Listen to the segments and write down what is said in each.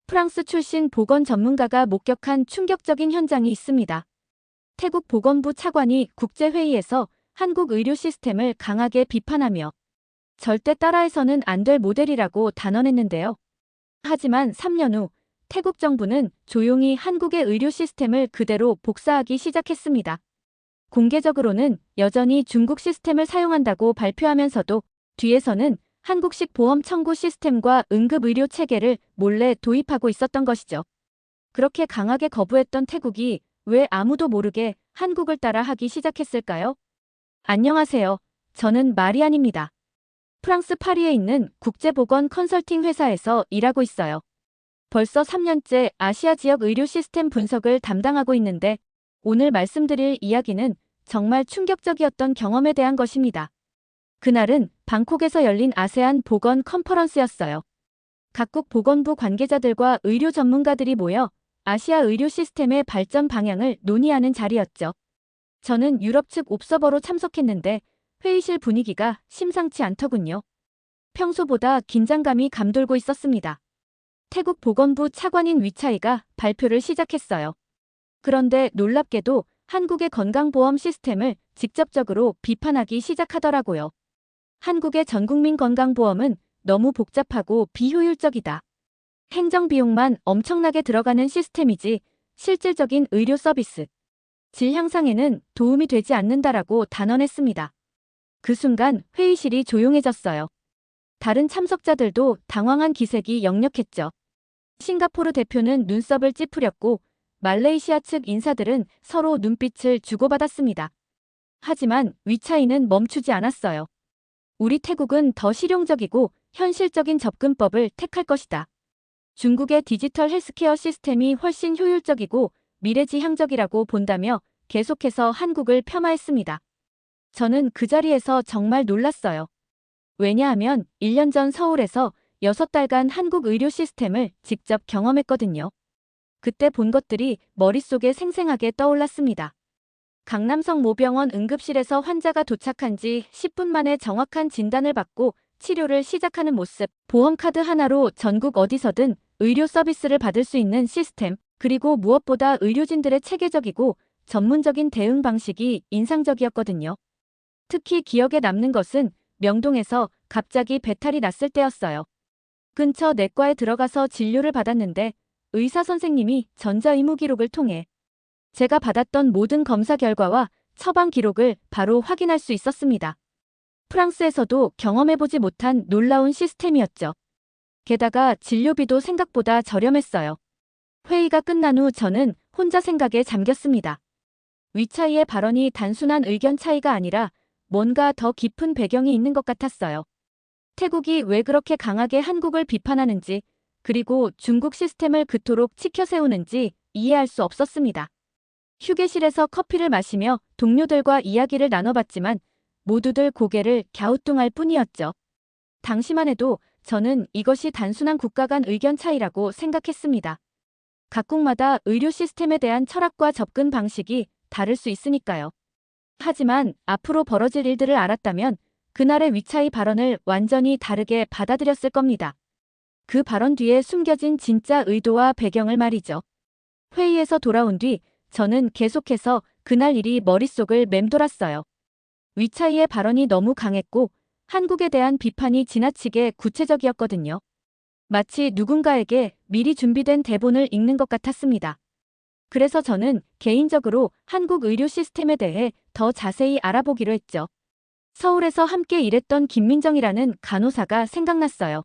프랑스 출신 보건 전문가가 목격한 충격적인 현장이 있습니다. 태국 보건부 차관이 국제회의에서 한국 의료 시스템을 강하게 비판하며 절대 따라해서는 안 될 모델이라고 단언했는데요. 하지만 3년 후 태국 정부는 조용히 한국의 의료 시스템을 그대로 복사하기 시작했습니다. 공개적으로는 여전히 중국 시스템을 사용한다고 발표하면서도 뒤에서는 한국식 보험 청구 시스템과 응급의료 체계를 몰래 도입하고 있었던 것이죠. 그렇게 강하게 거부했던 태국이 왜 아무도 모르게 한국을 따라 하기 시작했을까요? 안녕하세요. 저는 마리안입니다. 프랑스 파리에 있는 국제보건 컨설팅 회사에서 일하고 있어요. 벌써 3년째 아시아 지역 의료 시스템 분석을 담당하고 있는데 오늘 말씀드릴 이야기는 정말 충격적이었던 경험에 대한 것입니다. 그날은 방콕에서 열린 아세안 보건 컨퍼런스였어요. 각국 보건부 관계자들과 의료 전문가들이 모여 아시아 의료 시스템의 발전 방향을 논의하는 자리였죠. 저는 유럽 측 옵서버로 참석했는데 회의실 분위기가 심상치 않더군요. 평소보다 긴장감이 감돌고 있었습니다. 태국 보건부 차관인 위차이가 발표를 시작했어요. 그런데 놀랍게도 한국의 건강보험 시스템을 직접적으로 비판하기 시작하더라고요. 한국의 전국민 건강보험은 너무 복잡하고 비효율적이다. 행정비용만 엄청나게 들어가는 시스템이지 실질적인 의료 서비스, 질 향상에는 도움이 되지 않는다라고 단언했습니다. 그 순간 회의실이 조용해졌어요. 다른 참석자들도 당황한 기색이 역력했죠. 싱가포르 대표는 눈썹을 찌푸렸고 말레이시아 측 인사들은 서로 눈빛을 주고받았습니다. 하지만 위차이는 멈추지 않았어요. 우리 태국은 더 실용적이고 현실적인 접근법을 택할 것이다. 중국의 디지털 헬스케어 시스템이 훨씬 효율적이고 미래지향적이라고 본다며 계속해서 한국을 폄하했습니다. 저는 그 자리에서 정말 놀랐어요. 왜냐하면 1년 전 서울에서 6달간 한국 의료 시스템을 직접 경험했거든요. 그때 본 것들이 머릿속에 생생하게 떠올랐습니다. 강남성 모병원 응급실에서 환자가 도착한 지 10분 만에 정확한 진단을 받고 치료를 시작하는 모습, 보험카드 하나로 전국 어디서든 의료 서비스를 받을 수 있는 시스템, 그리고 무엇보다 의료진들의 체계적이고 전문적인 대응 방식이 인상적이었거든요. 특히 기억에 남는 것은 명동에서 갑자기 배탈이 났을 때였어요. 근처 내과에 들어가서 진료를 받았는데 의사 선생님이 전자의무 기록을 통해 제가 받았던 모든 검사 결과와 처방 기록을 바로 확인할 수 있었습니다. 프랑스에서도 경험해보지 못한 놀라운 시스템이었죠. 게다가 진료비도 생각보다 저렴했어요. 회의가 끝난 후 저는 혼자 생각에 잠겼습니다. 위차이의 발언이 단순한 의견 차이가 아니라 뭔가 더 깊은 배경이 있는 것 같았어요. 태국이 왜 그렇게 강하게 한국을 비판하는지, 그리고 중국 시스템을 그토록 치켜세우는지 이해할 수 없었습니다. 휴게실에서 커피를 마시며 동료들과 이야기를 나눠봤지만 모두들 고개를 갸우뚱할 뿐이었죠. 당시만 해도 저는 이것이 단순한 국가 간 의견 차이라고 생각했습니다. 각국마다 의료 시스템에 대한 철학과 접근 방식이 다를 수 있으니까요. 하지만 앞으로 벌어질 일들을 알았다면 그날의 위차이 발언을 완전히 다르게 받아들였을 겁니다. 그 발언 뒤에 숨겨진 진짜 의도와 배경을 말이죠. 회의에서 돌아온 뒤 저는 계속해서 그날 일이 머릿속을 맴돌았어요. 위차이의 발언이 너무 강했고 한국에 대한 비판이 지나치게 구체적이었거든요. 마치 누군가에게 미리 준비된 대본을 읽는 것 같았습니다. 그래서 저는 개인적으로 한국 의료 시스템에 대해 더 자세히 알아보기로 했죠. 서울에서 함께 일했던 김민정이라는 간호사가 생각났어요.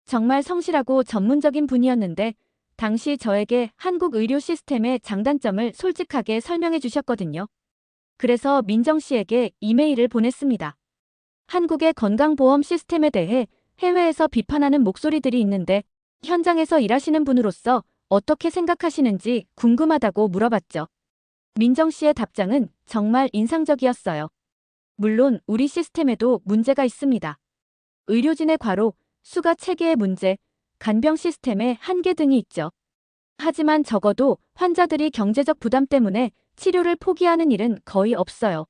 정말 성실하고 전문적인 분이었는데 당시 저에게 한국 의료 시스템의 장단점을 솔직하게 설명해 주셨거든요. 그래서 민정 씨에게 이메일을 보냈습니다. 한국의 건강보험 시스템에 대해 해외에서 비판하는 목소리들이 있는데 현장에서 일하시는 분으로서 어떻게 생각하시는지 궁금하다고 물어봤죠. 민정 씨의 답장은 정말 인상적이었어요. 물론 우리 시스템에도 문제가 있습니다. 의료진의 과로, 수가 체계의 문제, 간병 시스템의 한계 등이 있죠. 하지만 적어도 환자들이 경제적 부담 때문에 치료를 포기하는 일은 거의 없어요.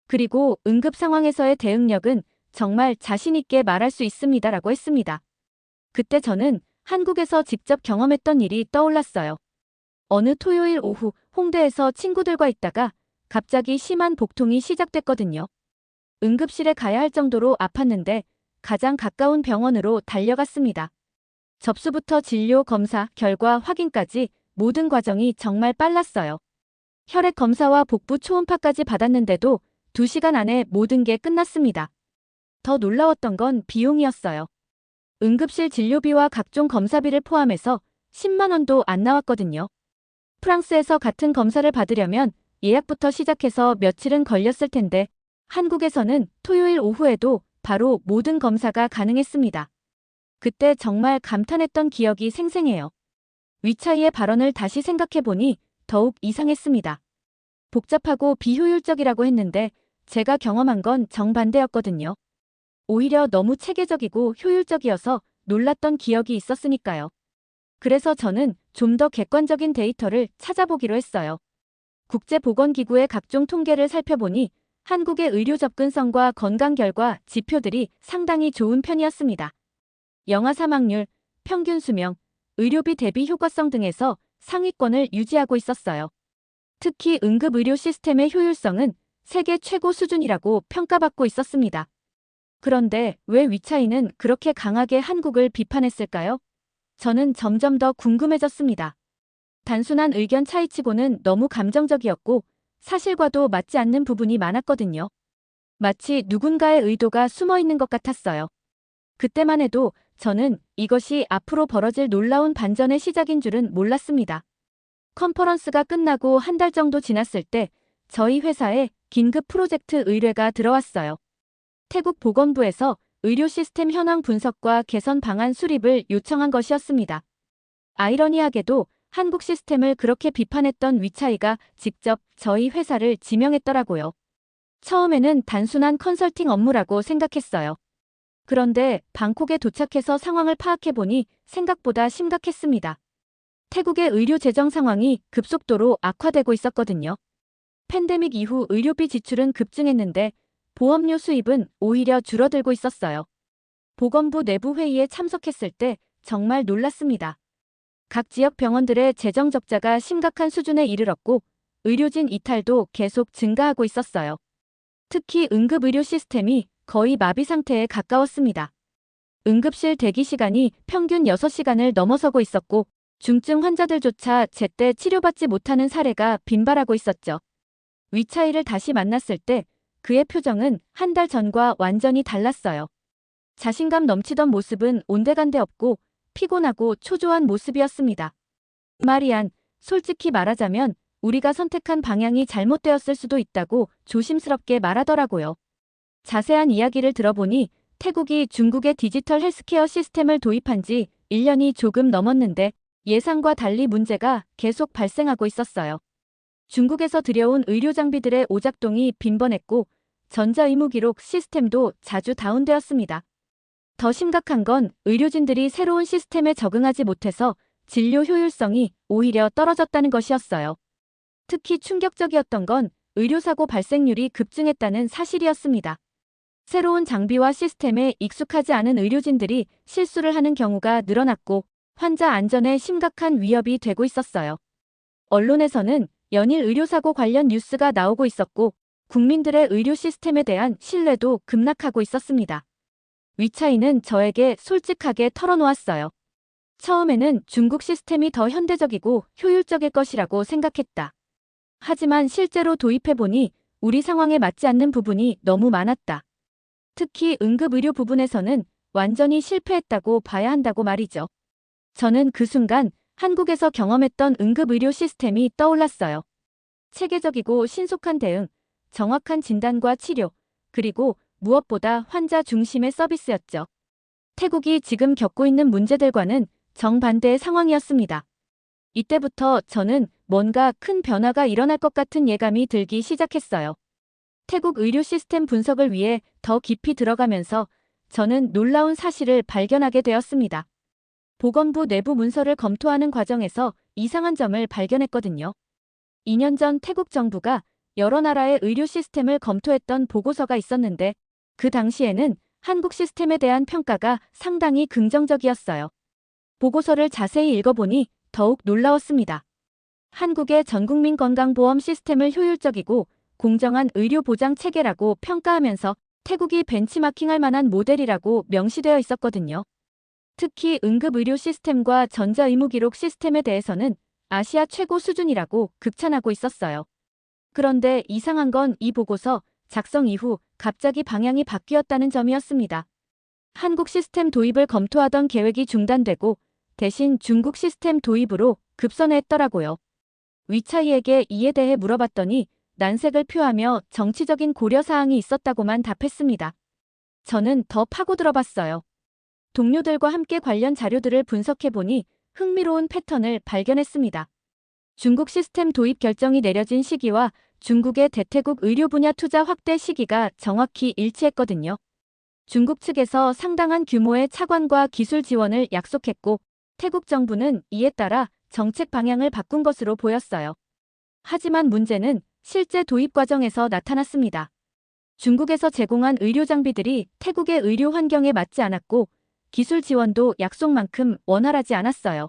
그리고 응급 상황에서의 대응력은 정말 자신 있게 말할 수 있습니다라고 했습니다. 그때 저는 한국에서 직접 경험했던 일이 떠올랐어요. 어느 토요일 오후 홍대에서 친구들과 있다가 갑자기 심한 복통이 시작됐거든요. 응급실에 가야 할 정도로 아팠는데 가장 가까운 병원으로 달려갔습니다. 접수부터 진료, 검사, 결과 확인까지 모든 과정이 정말 빨랐어요. 혈액 검사와 복부 초음파까지 받았는데도 2시간 안에 모든 게 끝났습니다. 더 놀라웠던 건 비용이었어요. 응급실 진료비와 각종 검사비를 포함해서 10만 원도 안 나왔거든요. 프랑스에서 같은 검사를 받으려면 예약부터 시작해서 며칠은 걸렸을 텐데 한국에서는 토요일 오후에도 바로 모든 검사가 가능했습니다. 그때 정말 감탄했던 기억이 생생해요. 위차이의 발언을 다시 생각해보니 더욱 이상했습니다. 복잡하고 비효율적이라고 했는데 제가 경험한 건 정반대였거든요. 오히려 너무 체계적이고 효율적이어서 놀랐던 기억이 있었으니까요. 그래서 저는 좀 더 객관적인 데이터를 찾아보기로 했어요. 국제보건기구의 각종 통계를 살펴보니 한국의 의료 접근성과 건강 결과 지표들이 상당히 좋은 편이었습니다. 영아 사망률, 평균 수명, 의료비 대비 효과성 등에서 상위권을 유지하고 있었어요. 특히 응급의료 시스템의 효율성은 세계 최고 수준이라고 평가받고 있었습니다. 그런데 왜 위차이는 그렇게 강하게 한국을 비판했을까요? 저는 점점 더 궁금해졌습니다. 단순한 의견 차이치고는 너무 감정적이었고 사실과도 맞지 않는 부분이 많았거든요. 마치 누군가의 의도가 숨어 있는 것 같았어요. 그때만 해도 저는 이것이 앞으로 벌어질 놀라운 반전의 시작인 줄은 몰랐습니다. 컨퍼런스가 끝나고 한 달 정도 지났을 때 저희 회사에 긴급 프로젝트 의뢰가 들어왔어요. 태국 보건부에서 의료 시스템 현황 분석과 개선 방안 수립을 요청한 것이었습니다. 아이러니하게도 한국 시스템을 그렇게 비판했던 위차이가 직접 저희 회사를 지명했더라고요. 처음에는 단순한 컨설팅 업무라고 생각했어요. 그런데 방콕에 도착해서 상황을 파악해보니 생각보다 심각했습니다. 태국의 의료 재정 상황이 급속도로 악화되고 있었거든요. 팬데믹 이후 의료비 지출은 급증했는데 보험료 수입은 오히려 줄어들고 있었어요. 보건부 내부 회의에 참석했을 때 정말 놀랐습니다. 각 지역 병원들의 재정 적자가 심각한 수준에 이르렀고 의료진 이탈도 계속 증가하고 있었어요. 특히 응급의료 시스템이 거의 마비 상태에 가까웠습니다. 응급실 대기 시간이 평균 6시간을 넘어서고 있었고 중증 환자들조차 제때 치료받지 못하는 사례가 빈발하고 있었죠. 위차이를 다시 만났을 때 그의 표정은 한 달 전과 완전히 달랐어요. 자신감 넘치던 모습은 온데간데 없고 피곤하고 초조한 모습이었습니다. 마리안, 솔직히 말하자면 우리가 선택한 방향이 잘못되었을 수도 있다고 조심스럽게 말하더라고요. 자세한 이야기를 들어보니 태국이 중국의 디지털 헬스케어 시스템을 도입한 지 1년이 조금 넘었는데 예상과 달리 문제가 계속 발생하고 있었어요. 중국에서 들여온 의료 장비들의 오작동이 빈번했고 전자의무기록 시스템도 자주 다운되었습니다. 더 심각한 건 의료진들이 새로운 시스템에 적응하지 못해서 진료 효율성이 오히려 떨어졌다는 것이었어요. 특히 충격적이었던 건 의료사고 발생률이 급증했다는 사실이었습니다. 새로운 장비와 시스템에 익숙하지 않은 의료진들이 실수를 하는 경우가 늘어났고 환자 안전에 심각한 위협이 되고 있었어요. 언론에서는 연일 의료사고 관련 뉴스가 나오고 있었고 국민들의 의료 시스템에 대한 신뢰도 급락하고 있었습니다. 위차이는 저에게 솔직하게 털어놓았어요. 처음에는 중국 시스템이 더 현대적이고 효율적일 것이라고 생각했다. 하지만 실제로 도입해보니 우리 상황에 맞지 않는 부분이 너무 많았다. 특히 응급의료 부분에서는 완전히 실패했다고 봐야 한다고 말이죠. 저는 그 순간 한국에서 경험했던 응급의료 시스템이 떠올랐어요. 체계적이고 신속한 대응, 정확한 진단과 치료, 그리고 무엇보다 환자 중심의 서비스였죠. 태국이 지금 겪고 있는 문제들과는 정반대의 상황이었습니다. 이때부터 저는 뭔가 큰 변화가 일어날 것 같은 예감이 들기 시작했어요. 태국 의료 시스템 분석을 위해 더 깊이 들어가면서 저는 놀라운 사실을 발견하게 되었습니다. 보건부 내부 문서를 검토하는 과정에서 이상한 점을 발견했거든요. 2년 전 태국 정부가 여러 나라의 의료 시스템을 검토했던 보고서가 있었는데 그 당시에는 한국 시스템에 대한 평가가 상당히 긍정적이었어요. 보고서를 자세히 읽어보니 더욱 놀라웠습니다. 한국의 전국민 건강보험 시스템을 효율적이고 공정한 의료 보장 체계라고 평가하면서 태국이 벤치마킹할 만한 모델이라고 명시되어 있었거든요. 특히 응급의료 시스템과 전자의무기록 시스템에 대해서는 아시아 최고 수준이라고 극찬하고 있었어요. 그런데 이상한 건 이 보고서 작성 이후 갑자기 방향이 바뀌었다는 점이었습니다. 한국 시스템 도입을 검토하던 계획이 중단되고 대신 중국 시스템 도입으로 급선회했더라고요. 위차이에게 이에 대해 물어봤더니 난색을 표하며 정치적인 고려사항이 있었다고만 답했습니다. 저는 더 파고들어봤어요. 동료들과 함께 관련 자료들을 분석해보니 흥미로운 패턴을 발견했습니다. 중국 시스템 도입 결정이 내려진 시기와 중국의 대태국 의료 분야 투자 확대 시기가 정확히 일치했거든요. 중국 측에서 상당한 규모의 차관과 기술 지원을 약속했고 태국 정부는 이에 따라 정책 방향을 바꾼 것으로 보였어요. 하지만 문제는 실제 도입 과정에서 나타났습니다. 중국에서 제공한 의료 장비들이 태국의 의료 환경에 맞지 않았고 기술 지원도 약속만큼 원활하지 않았어요.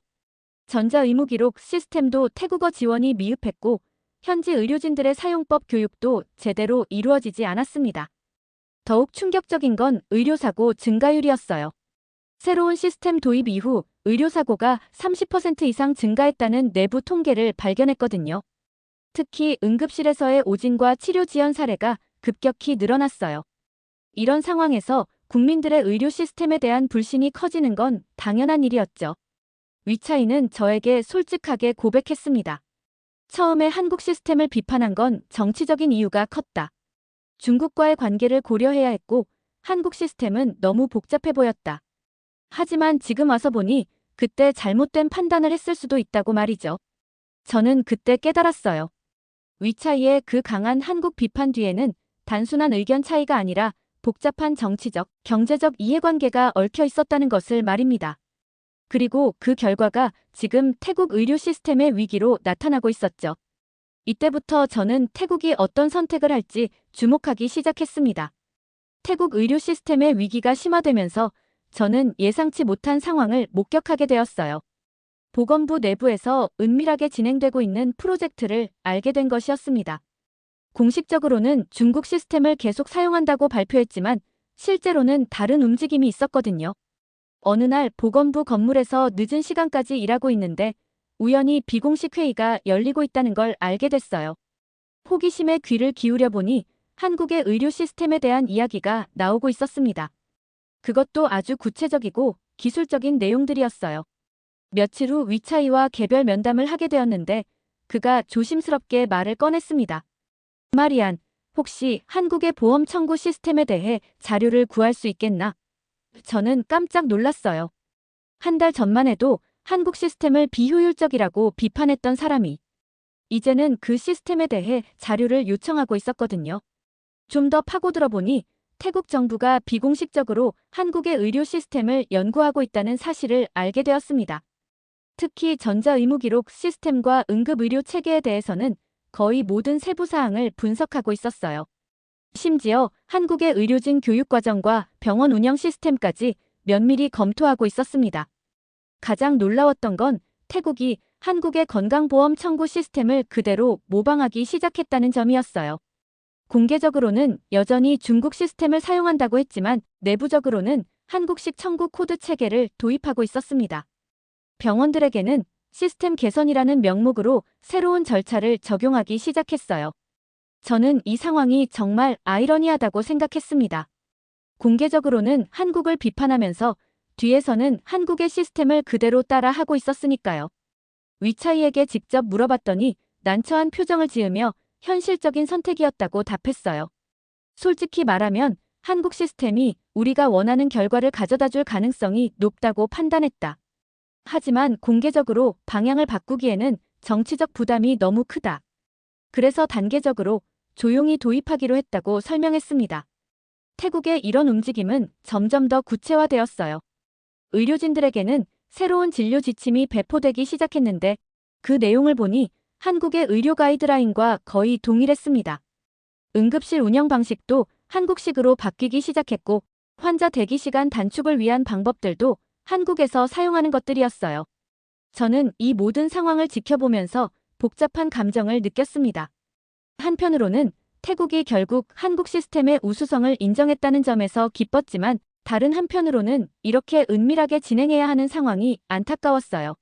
전자의무기록 시스템도 태국어 지원이 미흡했고 현지 의료진들의 사용법 교육도 제대로 이루어지지 않았습니다. 더욱 충격적인 건 의료사고 증가율이었어요. 새로운 시스템 도입 이후 의료사고가 30% 이상 증가했다는 내부 통계를 발견했거든요. 특히 응급실에서의 오진과 치료 지연 사례가 급격히 늘어났어요. 이런 상황에서 국민들의 의료 시스템에 대한 불신이 커지는 건 당연한 일이었죠. 위차이는 저에게 솔직하게 고백했습니다. 처음에 한국 시스템을 비판한 건 정치적인 이유가 컸다. 중국과의 관계를 고려해야 했고 한국 시스템은 너무 복잡해 보였다. 하지만 지금 와서 보니 그때 잘못된 판단을 했을 수도 있다고 말이죠. 저는 그때 깨달았어요. 위차이의 그 강한 한국 비판 뒤에는 단순한 의견 차이가 아니라 복잡한 정치적, 경제적 이해관계가 얽혀 있었다는 것을 말입니다. 그리고 그 결과가 지금 태국 의료 시스템의 위기로 나타나고 있었죠. 이때부터 저는 태국이 어떤 선택을 할지 주목하기 시작했습니다. 태국 의료 시스템의 위기가 심화되면서 저는 예상치 못한 상황을 목격하게 되었어요. 보건부 내부에서 은밀하게 진행되고 있는 프로젝트를 알게 된 것이었습니다. 공식적으로는 중국 시스템을 계속 사용한다고 발표했지만 실제로는 다른 움직임이 있었거든요. 어느 날 보건부 건물에서 늦은 시간까지 일하고 있는데 우연히 비공식 회의가 열리고 있다는 걸 알게 됐어요. 호기심에 귀를 기울여 보니 한국의 의료 시스템에 대한 이야기가 나오고 있었습니다. 그것도 아주 구체적이고 기술적인 내용들이었어요. 며칠 후 위차이와 개별 면담을 하게 되었는데 그가 조심스럽게 말을 꺼냈습니다. 마리안, 혹시 한국의 보험 청구 시스템에 대해 자료를 구할 수 있겠나? 저는 깜짝 놀랐어요. 한 달 전만 해도 한국 시스템을 비효율적이라고 비판했던 사람이 이제는 그 시스템에 대해 자료를 요청하고 있었거든요. 좀 더 파고들어 보니 태국 정부가 비공식적으로 한국의 의료 시스템을 연구하고 있다는 사실을 알게 되었습니다. 특히 전자의무기록 시스템과 응급의료 체계에 대해서는 거의 모든 세부 사항을 분석하고 있었어요. 심지어 한국의 의료진 교육과정과 병원 운영 시스템까지 면밀히 검토하고 있었습니다. 가장 놀라웠던 건 태국이 한국의 건강보험 청구 시스템을 그대로 모방하기 시작했다는 점이었어요. 공개적으로는 여전히 중국 시스템을 사용한다고 했지만 내부적으로는 한국식 청구 코드 체계를 도입하고 있었습니다. 병원들에게는 시스템 개선이라는 명목으로 새로운 절차를 적용하기 시작했어요. 저는 이 상황이 정말 아이러니하다고 생각했습니다. 공개적으로는 한국을 비판하면서 뒤에서는 한국의 시스템을 그대로 따라 하고 있었으니까요. 위차이에게 직접 물어봤더니 난처한 표정을 지으며 현실적인 선택이었다고 답했어요. 솔직히 말하면 한국 시스템이 우리가 원하는 결과를 가져다 줄 가능성이 높다고 판단했다. 하지만 공개적으로 방향을 바꾸기에는 정치적 부담이 너무 크다. 그래서 단계적으로 조용히 도입하기로 했다고 설명했습니다. 태국의 이런 움직임은 점점 더 구체화되었어요. 의료진들에게는 새로운 진료 지침이 배포되기 시작했는데 그 내용을 보니 한국의 의료 가이드라인과 거의 동일했습니다. 응급실 운영 방식도 한국식으로 바뀌기 시작했고 환자 대기 시간 단축을 위한 방법들도 한국에서 사용하는 것들이었어요. 저는 이 모든 상황을 지켜보면서 복잡한 감정을 느꼈습니다. 한편으로는 태국이 결국 한국 시스템의 우수성을 인정했다는 점에서 기뻤지만 다른 한편으로는 이렇게 은밀하게 진행해야 하는 상황이 안타까웠어요.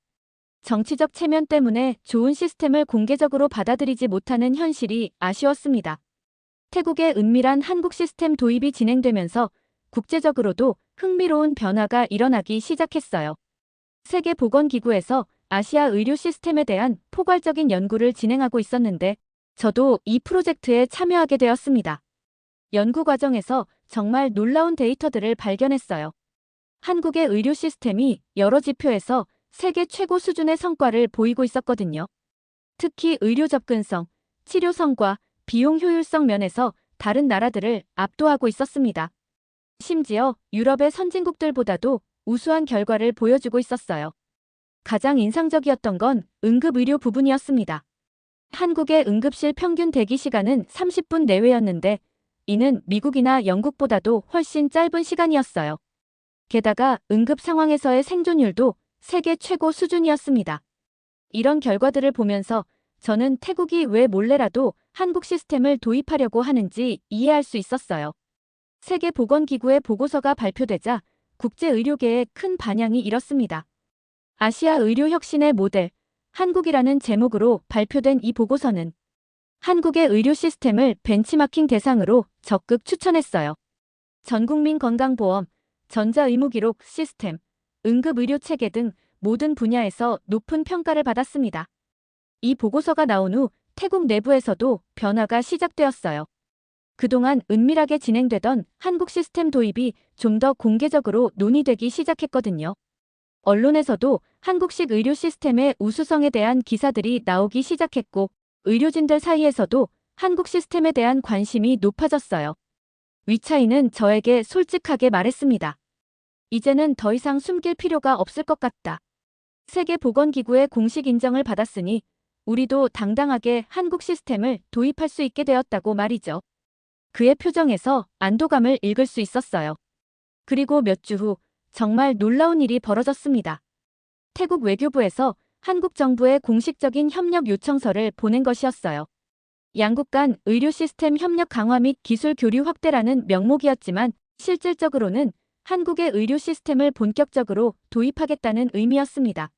정치적 체면 때문에 좋은 시스템을 공개적으로 받아들이지 못하는 현실이 아쉬웠습니다. 태국의 은밀한 한국 시스템 도입이 진행되면서 국제적으로도 흥미로운 변화가 일어나기 시작했어요. 세계보건기구에서 아시아 의료 시스템에 대한 포괄적인 연구를 진행하고 있었는데 저도 이 프로젝트에 참여하게 되었습니다. 연구 과정에서 정말 놀라운 데이터들을 발견했어요. 한국의 의료 시스템이 여러 지표에서 세계 최고 수준의 성과를 보이고 있었거든요. 특히 의료 접근성, 치료 성과, 비용 효율성 면에서 다른 나라들을 압도하고 있었습니다. 심지어 유럽의 선진국들보다도 우수한 결과를 보여주고 있었어요. 가장 인상적이었던 건 응급의료 부분이었습니다. 한국의 응급실 평균 대기 시간은 30분 내외였는데 이는 미국이나 영국보다도 훨씬 짧은 시간이었어요. 게다가 응급 상황에서의 생존율도 세계 최고 수준이었습니다. 이런 결과들을 보면서 저는 태국이 왜 몰래라도 한국 시스템을 도입하려고 하는지 이해할 수 있었어요. 세계보건기구의 보고서가 발표되자 국제의료계에 큰 반향이 일었습니다. 아시아 의료 혁신의 모델, 한국이라는 제목으로 발표된 이 보고서는 한국의 의료 시스템을 벤치마킹 대상으로 적극 추천했어요. 전국민 건강보험, 전자의무기록 시스템, 응급의료체계 등 모든 분야에서 높은 평가를 받았습니다. 이 보고서가 나온 후 태국 내부에서도 변화가 시작되었어요. 그동안 은밀하게 진행되던 한국 시스템 도입이 좀 더 공개적으로 논의되기 시작했거든요. 언론에서도 한국식 의료 시스템의 우수성에 대한 기사들이 나오기 시작했고 의료진들 사이에서도 한국 시스템에 대한 관심이 높아졌어요. 위차이는 저에게 솔직하게 말했습니다. 이제는 더 이상 숨길 필요가 없을 것 같다. 세계보건기구의 공식 인정을 받았으니 우리도 당당하게 한국 시스템을 도입할 수 있게 되었다고 말이죠. 그의 표정에서 안도감을 읽을 수 있었어요. 그리고 몇 주 후 정말 놀라운 일이 벌어졌습니다. 태국 외교부에서 한국 정부에 공식적인 협력 요청서를 보낸 것이었어요. 양국 간 의료 시스템 협력 강화 및 기술 교류 확대라는 명목이었지만 실질적으로는 한국의 의료 시스템을 본격적으로 도입하겠다는 의미였습니다.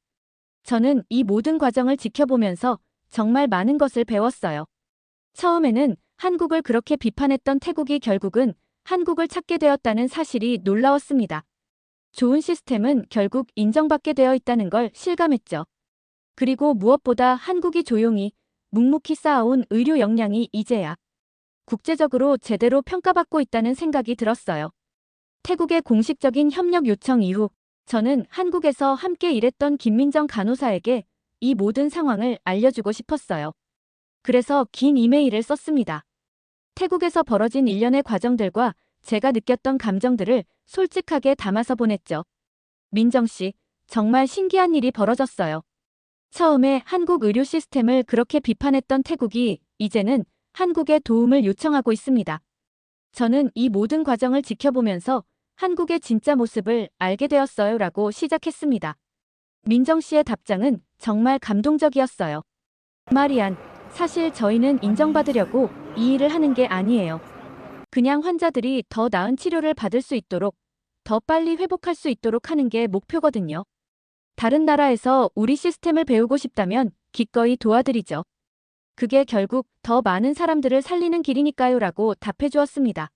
저는 이 모든 과정을 지켜보면서 정말 많은 것을 배웠어요. 처음에는 한국을 그렇게 비판했던 태국이 결국은 한국을 찾게 되었다는 사실이 놀라웠습니다. 좋은 시스템은 결국 인정받게 되어 있다는 걸 실감했죠. 그리고 무엇보다 한국이 조용히 묵묵히 쌓아온 의료 역량이 이제야 국제적으로 제대로 평가받고 있다는 생각이 들었어요. 태국의 공식적인 협력 요청 이후 저는 한국에서 함께 일했던 김민정 간호사에게 이 모든 상황을 알려주고 싶었어요. 그래서 긴 이메일을 썼습니다. 태국에서 벌어진 일련의 과정들과 제가 느꼈던 감정들을 솔직하게 담아서 보냈죠. 민정 씨, 정말 신기한 일이 벌어졌어요. 처음에 한국 의료 시스템을 그렇게 비판했던 태국이 이제는 한국의 도움을 요청하고 있습니다. 저는 이 모든 과정을 지켜보면서 한국의 진짜 모습을 알게 되었어요 라고 시작했습니다. 민정 씨의 답장은 정말 감동적이었어요. 마리안, 사실 저희는 인정받으려고 이 일을 하는 게 아니에요. 그냥 환자들이 더 나은 치료를 받을 수 있도록, 더 빨리 회복할 수 있도록 하는 게 목표거든요. 다른 나라에서 우리 시스템을 배우고 싶다면 기꺼이 도와드리죠. 그게 결국 더 많은 사람들을 살리는 길이니까요 라고 답해 주었습니다.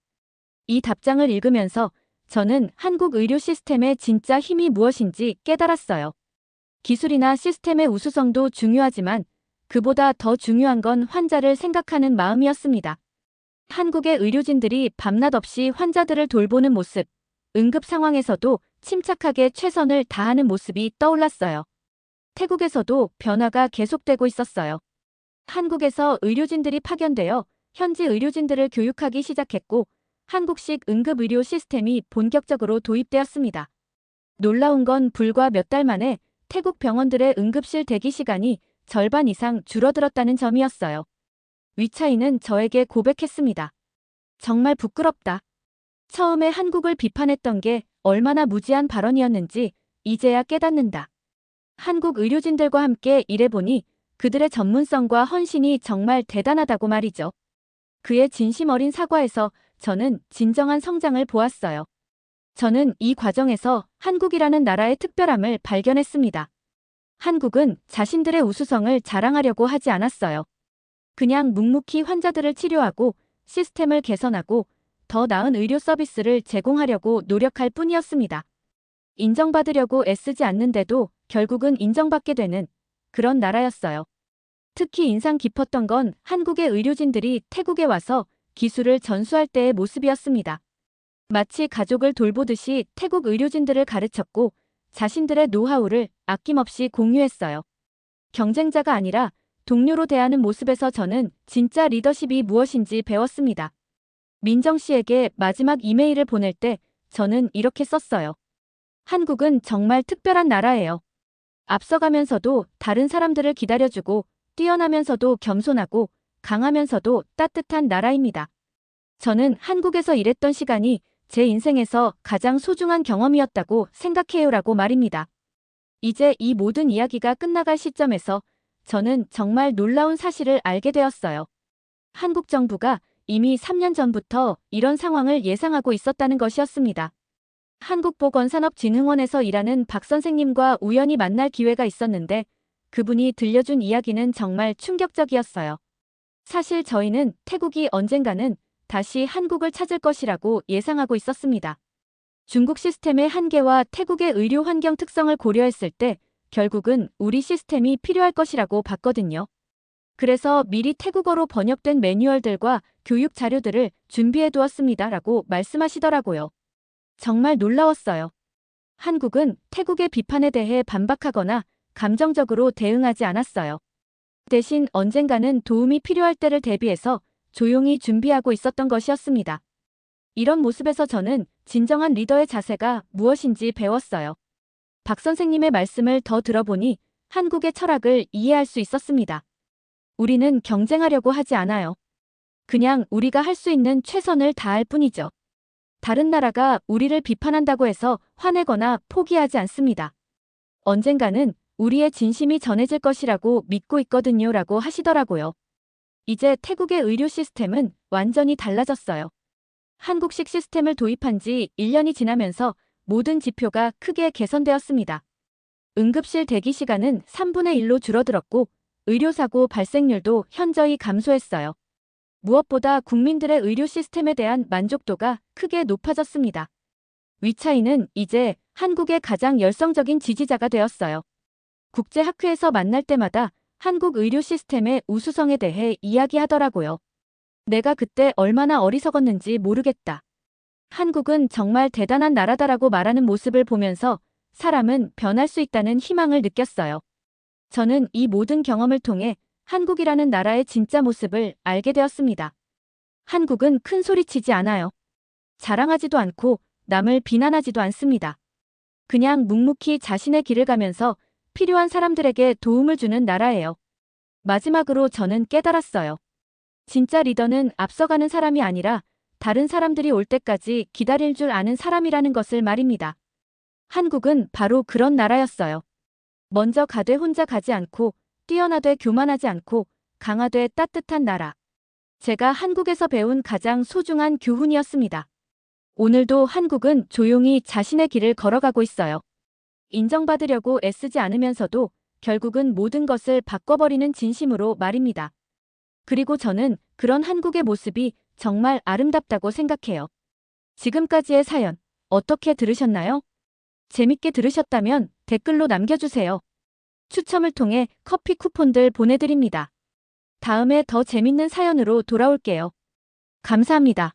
이 답장을 읽으면서 저는 한국 의료 시스템의 진짜 힘이 무엇인지 깨달았어요. 기술이나 시스템의 우수성도 중요하지만 그보다 더 중요한 건 환자를 생각하는 마음이었습니다. 한국의 의료진들이 밤낮 없이 환자들을 돌보는 모습, 응급 상황에서도 침착하게 최선을 다하는 모습이 떠올랐어요. 태국에서도 변화가 계속되고 있었어요. 한국에서 의료진들이 파견되어 현지 의료진들을 교육하기 시작했고 한국식 응급의료 시스템이 본격적으로 도입되었습니다. 놀라운 건 불과 몇 달 만에 태국 병원들의 응급실 대기 시간이 절반 이상 줄어들었다는 점이었어요. 위차이는 저에게 고백했습니다. 정말 부끄럽다. 처음에 한국을 비판했던 게 얼마나 무지한 발언이었는지 이제야 깨닫는다. 한국 의료진들과 함께 일해보니 그들의 전문성과 헌신이 정말 대단하다고 말이죠. 그의 진심 어린 사과에서 저는 진정한 성장을 보았어요. 저는 이 과정에서 한국이라는 나라의 특별함을 발견했습니다. 한국은 자신들의 우수성을 자랑하려고 하지 않았어요. 그냥 묵묵히 환자들을 치료하고 시스템을 개선하고 더 나은 의료 서비스를 제공하려고 노력할 뿐이었습니다. 인정받으려고 애쓰지 않는데도 결국은 인정받게 되는 그런 나라였어요. 특히 인상 깊었던 건 한국의 의료진들이 태국에 와서 기술을 전수할 때의 모습이었습니다. 마치 가족을 돌보듯이 태국 의료진들을 가르쳤고 자신들의 노하우를 아낌없이 공유했어요. 경쟁자가 아니라 동료로 대하는 모습에서 저는 진짜 리더십이 무엇인지 배웠습니다. 민정 씨에게 마지막 이메일을 보낼 때 저는 이렇게 썼어요. 한국은 정말 특별한 나라예요. 앞서가면서도 다른 사람들을 기다려주고 뛰어나면서도 겸손하고 강하면서도 따뜻한 나라입니다. 저는 한국에서 일했던 시간이 제 인생에서 가장 소중한 경험이었다고 생각해요라고 말입니다. 이제 이 모든 이야기가 끝나갈 시점에서 저는 정말 놀라운 사실을 알게 되었어요. 한국 정부가 이미 3년 전부터 이런 상황을 예상하고 있었다는 것이었습니다. 한국보건산업진흥원에서 일하는 박 선생님과 우연히 만날 기회가 있었는데 그분이 들려준 이야기는 정말 충격적이었어요. 사실 저희는 태국이 언젠가는 다시 한국을 찾을 것이라고 예상하고 있었습니다. 중국 시스템의 한계와 태국의 의료 환경 특성을 고려했을 때 결국은 우리 시스템이 필요할 것이라고 봤거든요. 그래서 미리 태국어로 번역된 매뉴얼들과 교육 자료들을 준비해 두었습니다라고 말씀하시더라고요. 정말 놀라웠어요. 한국은 태국의 비판에 대해 반박하거나 감정적으로 대응하지 않았어요. 대신 언젠가는 도움이 필요할 때를 대비해서 조용히 준비하고 있었던 것이었습니다. 이런 모습에서 저는 진정한 리더의 자세가 무엇인지 배웠어요. 박 선생님의 말씀을 더 들어보니 한국의 철학을 이해할 수 있었습니다. 우리는 경쟁하려고 하지 않아요. 그냥 우리가 할 수 있는 최선을 다할 뿐이죠. 다른 나라가 우리를 비판한다고 해서 화내거나 포기하지 않습니다. 언젠가는 우리의 진심이 전해질 것이라고 믿고 있거든요 라고 하시더라고요. 이제 태국의 의료 시스템은 완전히 달라졌어요. 한국식 시스템을 도입한 지 1년이 지나면서 모든 지표가 크게 개선되었습니다. 응급실 대기 시간은 3분의 1로 줄어들었고 의료사고 발생률도 현저히 감소했어요. 무엇보다 국민들의 의료 시스템에 대한 만족도가 크게 높아졌습니다. 위차이는 이제 한국의 가장 열성적인 지지자가 되었어요. 국제학회에서 만날 때마다 한국 의료 시스템의 우수성에 대해 이야기하더라고요. 내가 그때 얼마나 어리석었는지 모르겠다. 한국은 정말 대단한 나라다라고 말하는 모습을 보면서 사람은 변할 수 있다는 희망을 느꼈어요. 저는 이 모든 경험을 통해 한국이라는 나라의 진짜 모습을 알게 되었습니다. 한국은 큰 소리치지 않아요. 자랑하지도 않고 남을 비난하지도 않습니다. 그냥 묵묵히 자신의 길을 가면서 필요한 사람들에게 도움을 주는 나라예요. 마지막으로 저는 깨달았어요. 진짜 리더는 앞서가는 사람이 아니라 다른 사람들이 올 때까지 기다릴 줄 아는 사람이라는 것을 말입니다. 한국은 바로 그런 나라였어요. 먼저 가되 혼자 가지 않고 뛰어나되 교만하지 않고 강하되 따뜻한 나라. 제가 한국에서 배운 가장 소중한 교훈이었습니다. 오늘도 한국은 조용히 자신의 길을 걸어가고 있어요. 인정받으려고 애쓰지 않으면서도 결국은 모든 것을 바꿔버리는 진심으로 말입니다. 그리고 저는 그런 한국의 모습이 정말 아름답다고 생각해요. 지금까지의 사연 어떻게 들으셨나요? 재밌게 들으셨다면 댓글로 남겨주세요. 추첨을 통해 커피 쿠폰들 보내드립니다. 다음에 더 재밌는 사연으로 돌아올게요. 감사합니다.